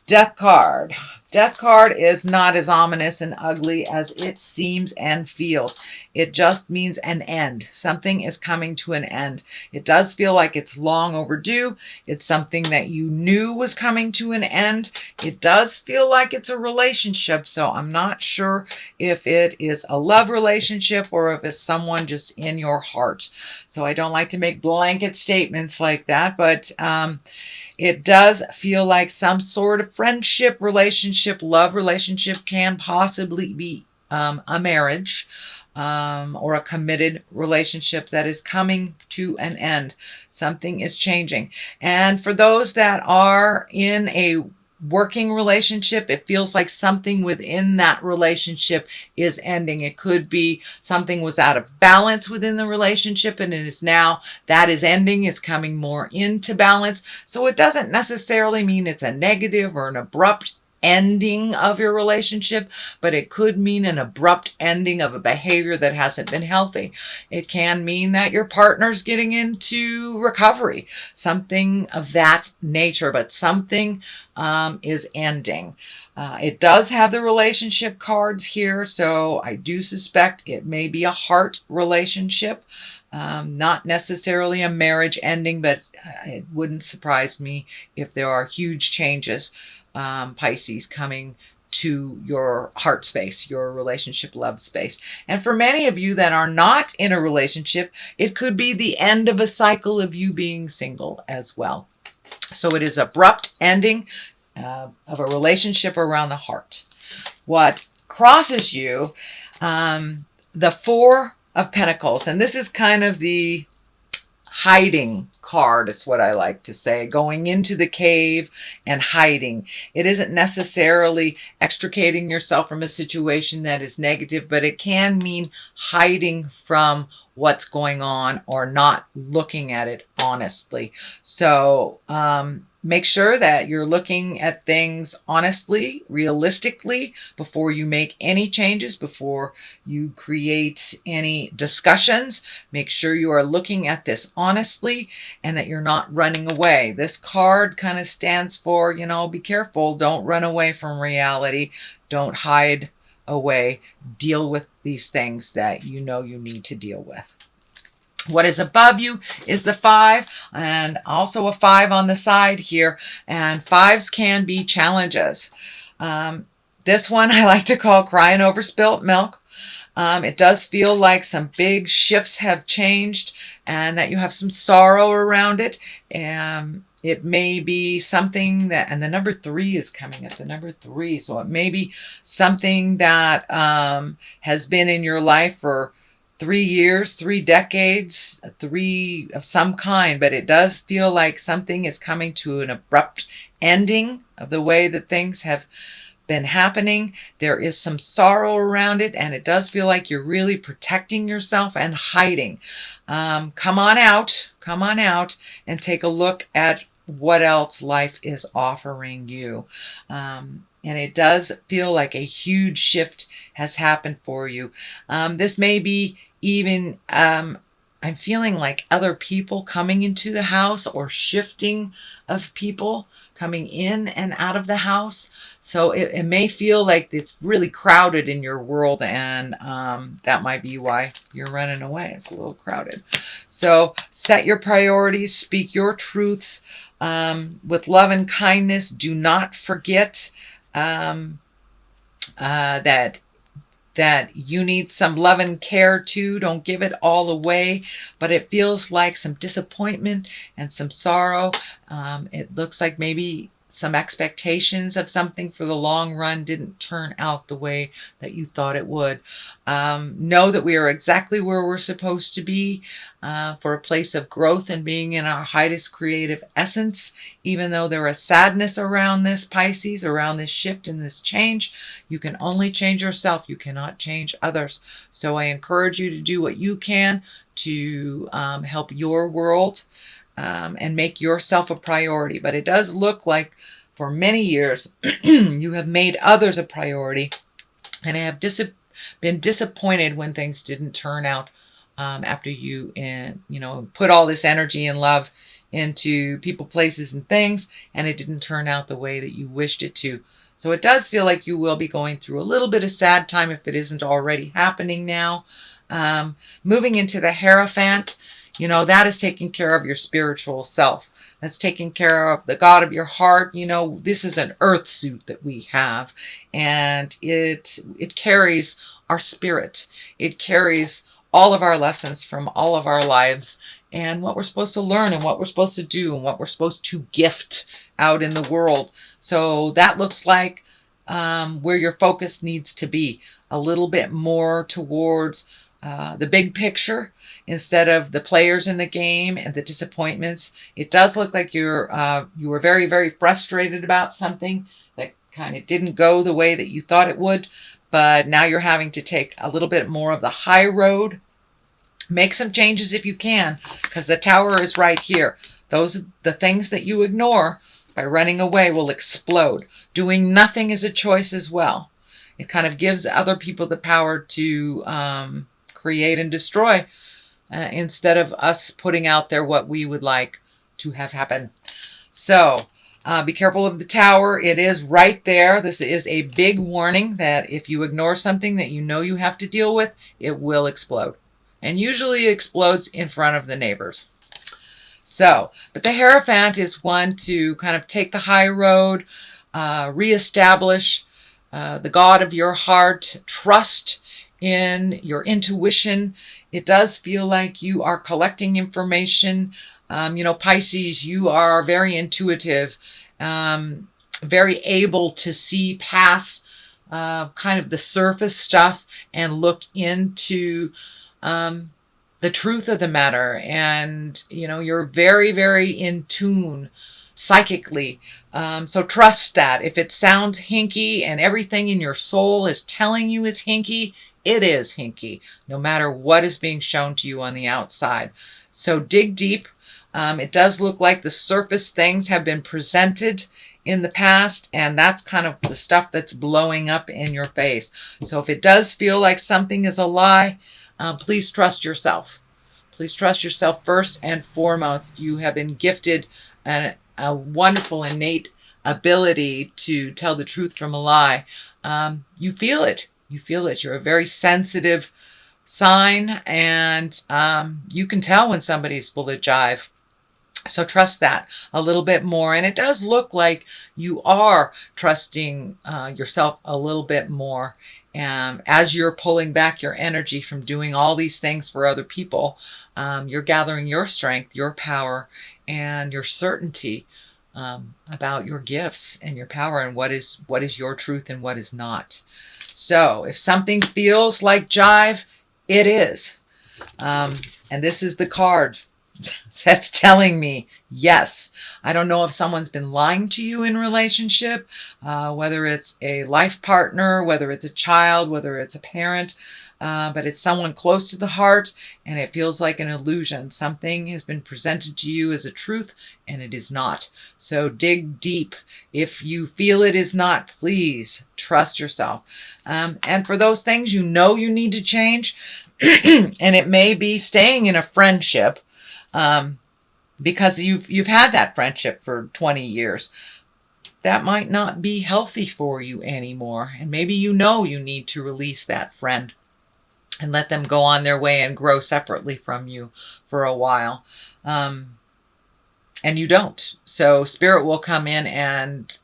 Death card. Death card is not as ominous and ugly as it seems and feels. It just means an end. Something is coming to an end. It does feel like it's long overdue. It's something that you knew was coming to an end. It does feel like it's a relationship, so I'm not sure if it is a love relationship or if it's someone just in your heart. So I don't like to make blanket statements like that, but it does feel like some sort of friendship, relationship, love relationship, can possibly be a marriage or a committed relationship that is coming to an end. Something is changing. And for those that are in a working relationship, it feels like something within that relationship is ending. It could be something was out of balance within the relationship and it is now that is ending. It's coming more into balance. So it doesn't necessarily mean it's a negative or an abrupt ending of your relationship, but it could mean an abrupt ending of a behavior that hasn't been healthy. It can mean that your partner's getting into recovery, something of that nature, but something is ending. It does have the relationship cards here, so I do suspect it may be a heart relationship, not necessarily a marriage ending, but it wouldn't surprise me if there are huge changes, Pisces, coming to your heart space, your relationship love space. And for many of you that are not in a relationship, it could be the end of a cycle of you being single as well. So it is abrupt ending of a relationship around the heart. What crosses you, the Four of Pentacles, and this is kind of the hiding card, is what I like to say, going into the cave and hiding. It isn't necessarily extricating yourself from a situation that is negative, but it can mean hiding from what's going on or not looking at it honestly. So make sure that you're looking at things honestly, realistically, before you make any changes, before you create any discussions. Make sure you are looking at this honestly and that you're not running away. This card kind of stands for, be careful. Don't run away from reality. Don't hide away. Deal with these things that you know you need to deal with. What is above you is the 5, and also a 5 on the side here. And 5s can be challenges. This one I like to call crying over spilt milk. It does feel like some big shifts have changed and that you have some sorrow around it. It may be something that, and the number 3 is coming up, the number 3. So it may be something that has been in your life for 3 years, 3 decades, 3 of some kind, but it does feel like something is coming to an abrupt ending of the way that things have been happening. There is some sorrow around it, and it does feel like you're really protecting yourself and hiding. Come on out and take a look at what else life is offering you. And it does feel like a huge shift has happened for you. This may be even, I'm feeling like other people coming into the house or shifting of people coming in and out of the house. So it may feel like it's really crowded in your world, and that might be why you're running away. It's a little crowded. So set your priorities, speak your truths with love and kindness. Do not forget that you need some love and care too. Don't give it all away, but it feels like some disappointment and some sorrow. It looks like maybe some expectations of something for the long run didn't turn out the way that you thought it would. Know that we are exactly where we're supposed to be for a place of growth and being in our highest creative essence. Even though there is sadness around this, Pisces, around this shift and this change, you can only change yourself. You cannot change others. So I encourage you to do what you can to help your world and make yourself a priority. But it does look like for many years you have made others a priority and have been disappointed when things didn't turn out after you put all this energy and love into people, places, and things, and it didn't turn out the way that you wished it to. So it does feel like you will be going through a little bit of sad time if it isn't already happening now. Moving into the Hierophant, that is taking care of your spiritual self. That's taking care of the God of your heart. This is an earth suit that we have, and it carries our spirit. It carries all of our lessons from all of our lives and what we're supposed to learn and what we're supposed to do and what we're supposed to gift out in the world. So that looks like where your focus needs to be, a little bit more towards the big picture instead of the players in the game and the disappointments. It does look like you were very, very frustrated about something that kind of didn't go the way that you thought it would, but now you're having to take a little bit more of the high road. Make some changes if you can, because the Tower is right here. The things that you ignore by running away will explode. Doing nothing is a choice as well. It kind of gives other people the power to create and destroy instead of us putting out there what we would like to have happen. So be careful of the Tower. It is right there. This is a big warning that if you ignore something that you know you have to deal with, it will explode. And usually it explodes in front of the neighbors. So, but the Hierophant is one to kind of take the high road, reestablish the God of your heart, trust in your intuition. It does feel like you are collecting information. Pisces, you are very intuitive, very able to see past kind of the surface stuff and look into the truth of the matter. And, you're very, very in tune psychically. So trust that. If it sounds hinky and everything in your soul is telling you it's hinky, it is hinky, no matter what is being shown to you on the outside. So dig deep. It does look like the surface things have been presented in the past, and that's kind of the stuff that's blowing up in your face. So if it does feel like something is a lie, please trust yourself. Please trust yourself first and foremost. You have been gifted a wonderful innate ability to tell the truth from a lie. You feel it. You feel it. You're a very sensitive sign, and you can tell when somebody's full of jive. So trust that a little bit more. And it does look like you are trusting yourself a little bit more. And as you're pulling back your energy from doing all these things for other people, you're gathering your strength, your power, and your certainty about your gifts and your power and what is your truth and what is not. So if something feels like jive, it is. And this is the card that's telling me, yes. I don't know if someone's been lying to you in relationship, whether it's a life partner, whether it's a child, whether it's a parent, but it's someone close to the heart, and it feels like an illusion. Something has been presented to you as a truth, and it is not. So dig deep. If you feel it is not, please trust yourself. And for those things you need to change, and it may be staying in a friendship, because you've had that friendship for 20 years. That might not be healthy for you anymore. And maybe you need to release that friend and let them go on their way and grow separately from you for a while. And you don't. So Spirit will come in and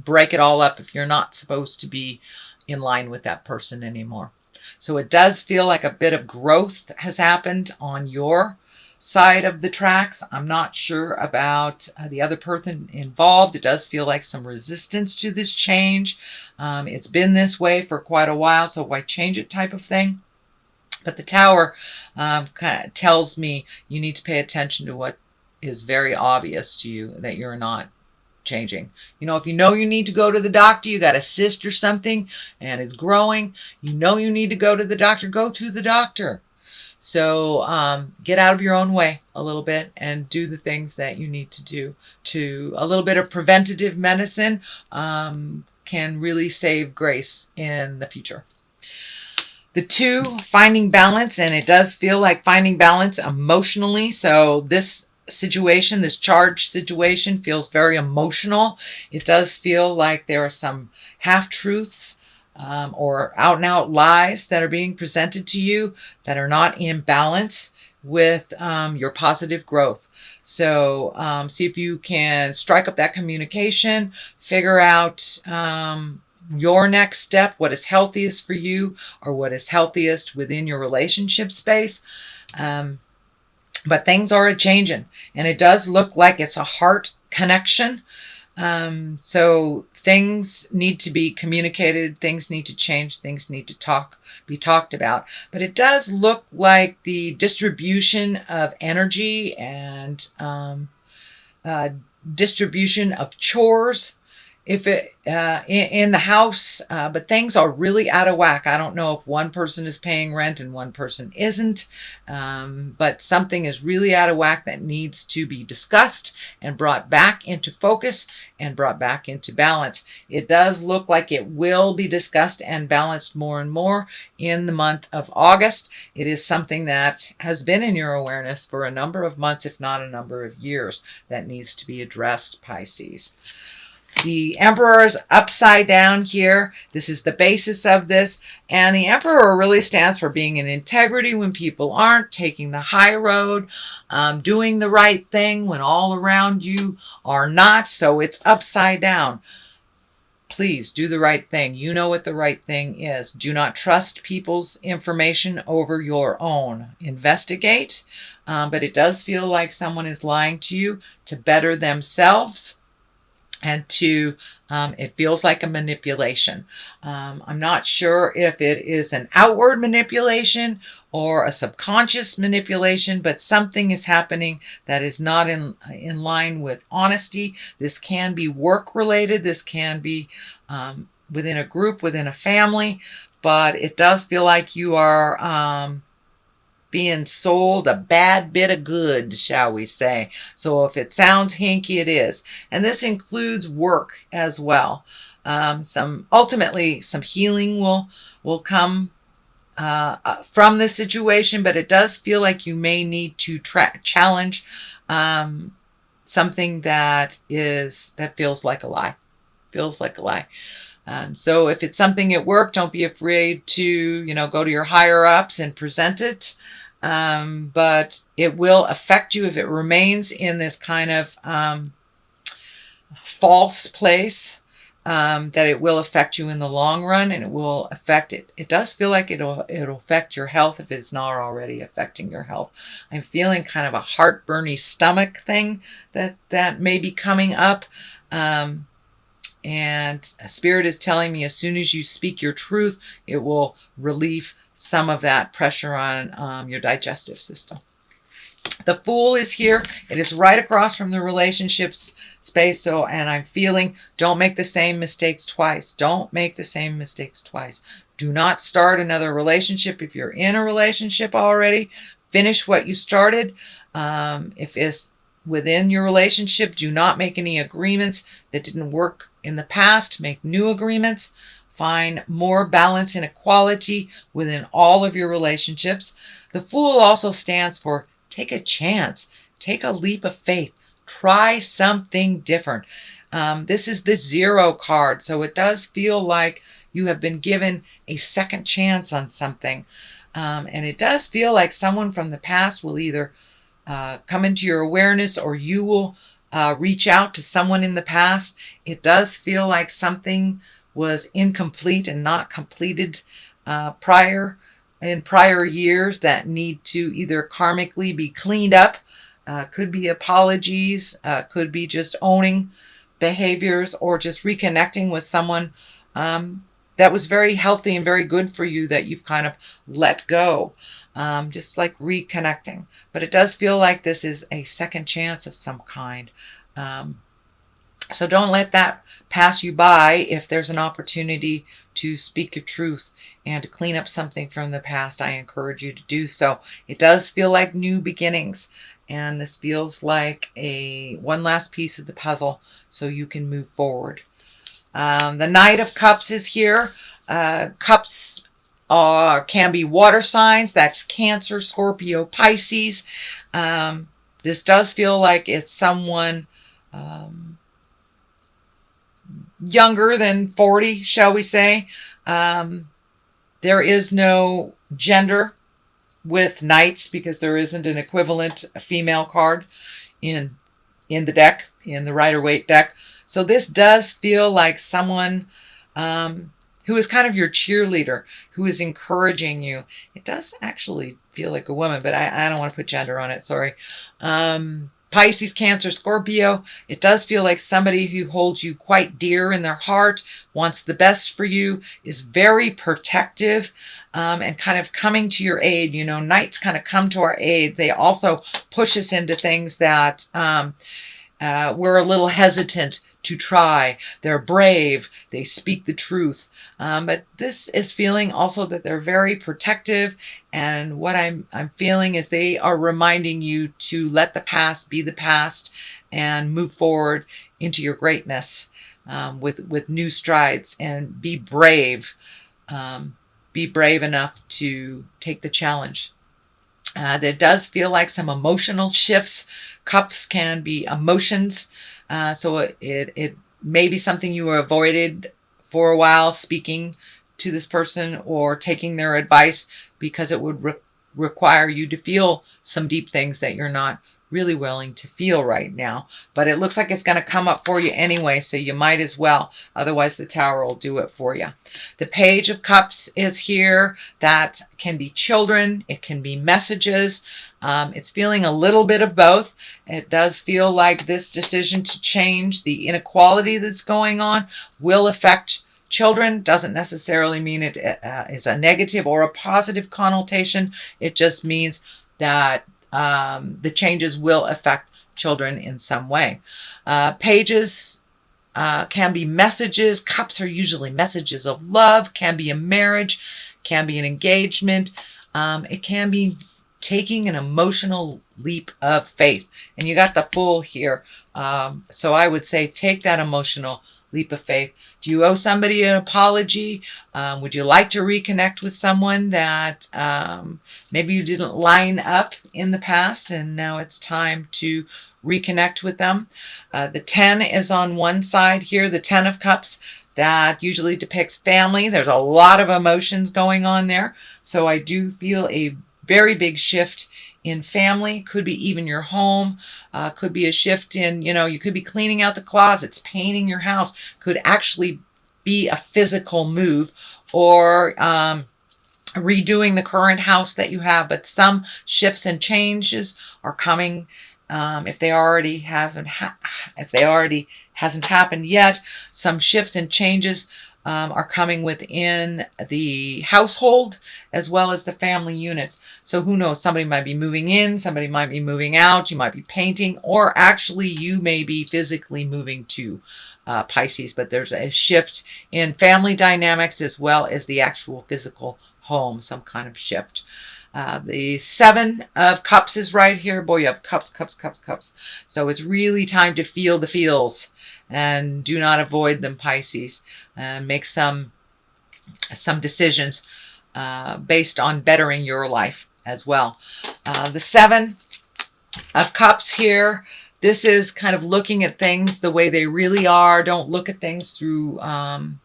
break it all up if you're not supposed to be in line with that person anymore. So it does feel like a bit of growth has happened on your side of the tracks. I'm not sure about the other person involved. It does feel like some resistance to this change. It's been this way for quite a while, so why change it type of thing. But the Tower kind of tells me you need to pay attention to what is very obvious to you that you're not changing. If you need to go to the doctor, you got a cyst or something and it's growing, you need to go to the doctor, go to the doctor. So get out of your own way a little bit and do the things that you need to do. A little bit of preventative medicine can really save grace in the future. The 2, finding balance, and it does feel like finding balance emotionally. So this situation, this charged situation feels very emotional. It does feel like there are some half-truths or out-and-out lies that are being presented to you that are not in balance with your positive growth. So see if you can strike up that communication, figure out your next step, what is healthiest for you or what is healthiest within your relationship space. But things are a-changing, and it does look like it's a heart connection. So things need to be communicated, things need to change, things need to be talked about. But it does look like the distribution of energy and distribution of chores, if it in the house, but things are really out of whack. I don't know if one person is paying rent and one person isn't, but something is really out of whack that needs to be discussed and brought back into focus and brought back into balance. It does look like it will be discussed and balanced more and more in the month of August. It is something that has been in your awareness for a number of months, if not a number of years, that needs to be addressed, Pisces. The Emperor is upside down here. This is the basis of this. And the Emperor really stands for being in integrity when people aren't, taking the high road, doing the right thing when all around you are not. So it's upside down. Please do the right thing. You know what the right thing is. Do not trust people's information over your own. Investigate. But it does feel like someone is lying to you to better themselves. And it feels like a manipulation. I'm not sure if it is an outward manipulation or a subconscious manipulation, but something is happening that is not in line with honesty. This can be work related. This can be within a group, within a family, but it does feel like you are being sold a bad bit of goods, shall we say. So if it sounds hinky, it is. And this includes work as well. Ultimately, some healing will come from this situation, but it does feel like you may need to challenge something that feels like a lie. Feels like a lie. So if it's something at work, don't be afraid to, go to your higher ups and present it. But it will affect you if it remains in this kind of false place, that it will affect you in the long run, and it will affect it. It does feel like it'll affect your health if it's not already affecting your health. I'm feeling kind of a heartburny stomach thing that may be coming up. And Spirit is telling me as soon as you speak your truth, it will relieve some of that pressure on your digestive system. The Fool is here. It is right across from the relationships space. And I'm feeling, don't make the same mistakes twice. Don't make the same mistakes twice. Do not start another relationship. If you're in a relationship already, finish what you started. If it's within your relationship, do not make any agreements that didn't work in the past. Make new agreements. Find more balance and equality within all of your relationships. The Fool also stands for take a chance. Take a leap of faith. Try something different. This is the 0 card, so it does feel like you have been given a second chance on something. And it does feel like someone from the past will either come into your awareness, or you will reach out to someone in the past. It does feel like something was incomplete and not completed in prior years that need to either karmically be cleaned up. Could be apologies, could be just owning behaviors, or just reconnecting with someone that was very healthy and very good for you that you've kind of let go. Just like reconnecting. But it does feel like this is a second chance of some kind. So don't let that pass you by if there's an opportunity to speak your truth and to clean up something from the past. I encourage you to do so. It does feel like new beginnings, and this feels like one last piece of the puzzle so you can move forward. The Knight of Cups is here. Cups can be water signs. That's Cancer, Scorpio, Pisces. This does feel like it's someone younger than 40, shall we say. There is no gender with knights because there isn't an equivalent female card in the deck, in the Rider-Waite deck. So this does feel like someone who is kind of your cheerleader, who is encouraging you. It does actually feel like a woman, but I don't want to put gender on it, sorry. Pisces, Cancer, Scorpio, it does feel like somebody who holds you quite dear in their heart, wants the best for you, is very protective, and kind of coming to your aid. You know, knights kind of come to our aid. They also push us into things that we're a little hesitant to try. They're brave. They speak the truth. But this is feeling also that they're very protective. And what I'm feeling is they are reminding you to let the past be the past and move forward into your greatness with new strides, and be brave. Be brave enough to take the challenge. There does feel like some emotional shifts. Cups can be emotions. So it may be something you avoided for a while, speaking to this person or taking their advice, because it would require you to feel some deep things that you're not really willing to feel right now. But it looks like it's going to come up for you anyway, so you might as well. Otherwise, the Tower will do it for you. The Page of Cups is here. That can be children. It can be messages. It's feeling a little bit of both. It does feel like this decision to change the inequality that's going on will affect children. Doesn't necessarily mean it is a negative or a positive connotation. It just means that the changes will affect children in some way. Pages can be messages. Cups are usually messages of love, can be a marriage, can be an engagement. It can be taking an emotional leap of faith. And you got the Fool here. So I would say take that emotional leap of faith. Do you owe somebody an apology? Would you like to reconnect with someone that maybe you didn't line up in the past, and now it's time to reconnect with them? The 10 is on one side here, the 10 of Cups. That usually depicts family. There's a lot of emotions going on there. So I do feel a very big shift in family. Could be even your home. Could be a shift in, you could be cleaning out the closets, painting your house. Could actually be a physical move, or redoing the current house that you have. But some shifts and changes are coming. If they already hasn't happened yet, some shifts and changes are coming within the household as well as the family units. So who knows? Somebody might be moving in, somebody might be moving out, you might be painting, or actually you may be physically moving to Pisces. But there's a shift in family dynamics as well as the actual physical home, some kind of shift. The 7 of Cups is right here. Boy, you have cups, cups, cups, cups. So it's really time to feel the feels, and do not avoid them, Pisces. Make some decisions based on bettering your life as well. The 7 of Cups here. This is kind of looking at things the way they really are. Don't look at things through kind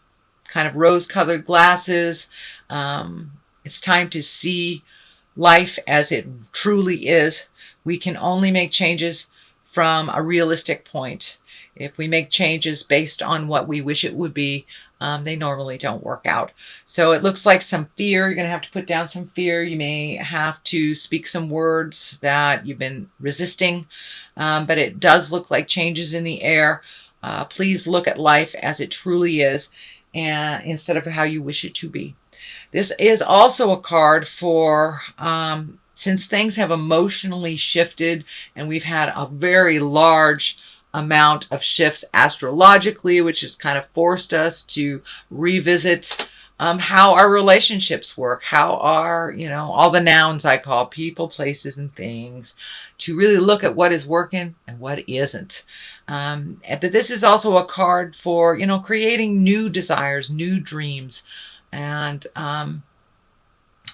of rose-colored glasses. It's time to see life as it truly is. We can only make changes from a realistic point. If we make changes based on what we wish it would be, they normally don't work out. So it looks like some fear. You're going to have to put down some fear. You may have to speak some words that you've been resisting, but it does look like changes in the air. Please look at life as it truly is, and instead of how you wish it to be. This is also a card for, since things have emotionally shifted and we've had a very large amount of shifts astrologically, which has kind of forced us to revisit how our relationships work, how our, all the nouns I call people, places, and things, to really look at what is working and what isn't. But this is also a card for, creating new desires, new dreams. And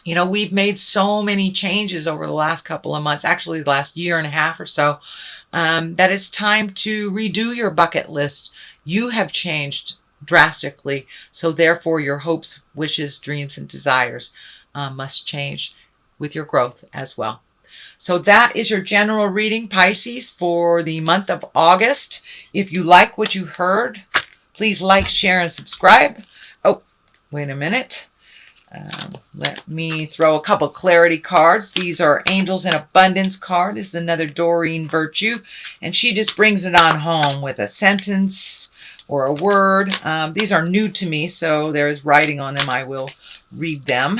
You know, we've made so many changes over the last couple of months, actually the last year and a half or so, that it's time to redo your bucket list. You have changed drastically, so therefore your hopes, wishes, dreams, and desires must change with your growth as well. So that is your general reading, Pisces, for the month of August. If you like what you heard, please like, share, and subscribe. Oh, wait a minute. Let me throw a couple clarity cards. These are Angels in Abundance card. This is another Doreen Virtue, and she just brings it on home with a sentence or a word. These are new to me, so there's writing on them. I will read them.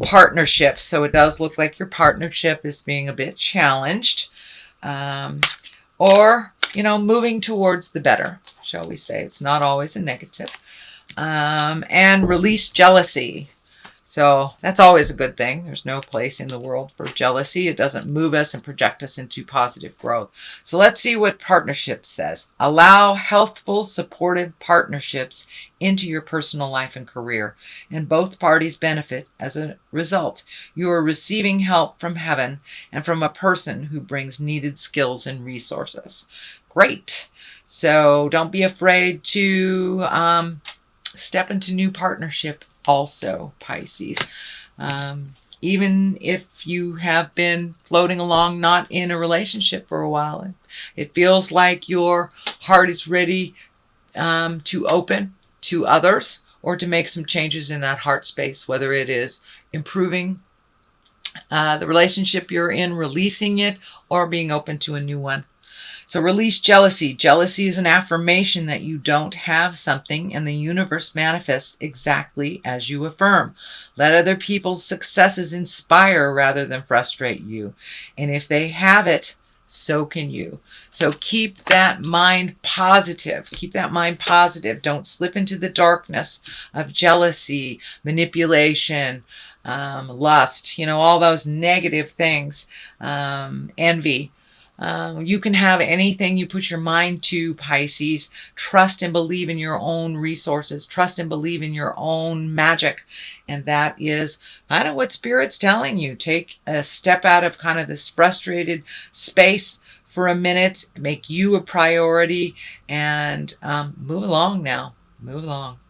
Partnership. So it does look like your partnership is being a bit challenged, or, you know, moving towards the better, shall we say. It's not always a negative. And release jealousy. So that's always a good thing. There's no place in the world for jealousy. It doesn't move us and project us into positive growth. So let's see what partnership says. Allow healthful, supportive partnerships into your personal life and career, and both parties benefit as a result. You are receiving help from heaven and from a person who brings needed skills and resources. Great. So don't be afraid to step into new partnership also, Pisces. Even if you have been floating along not in a relationship for a while, it feels like your heart is ready to open to others or to make some changes in that heart space, whether it is improving the relationship you're in, releasing it, or being open to a new one. So release jealousy. Jealousy is an affirmation that you don't have something, and the universe manifests exactly as you affirm. Let other people's successes inspire rather than frustrate you. And if they have it, so can you. So keep that mind positive. Keep that mind positive. Don't slip into the darkness of jealousy, manipulation, lust, you know, all those negative things, envy. You can have anything you put your mind to, Pisces. Trust and believe in your own resources. Trust and believe in your own magic. And that is kind of what Spirit's telling you. Take a step out of kind of this frustrated space for a minute. Make you a priority and move along now. Move along.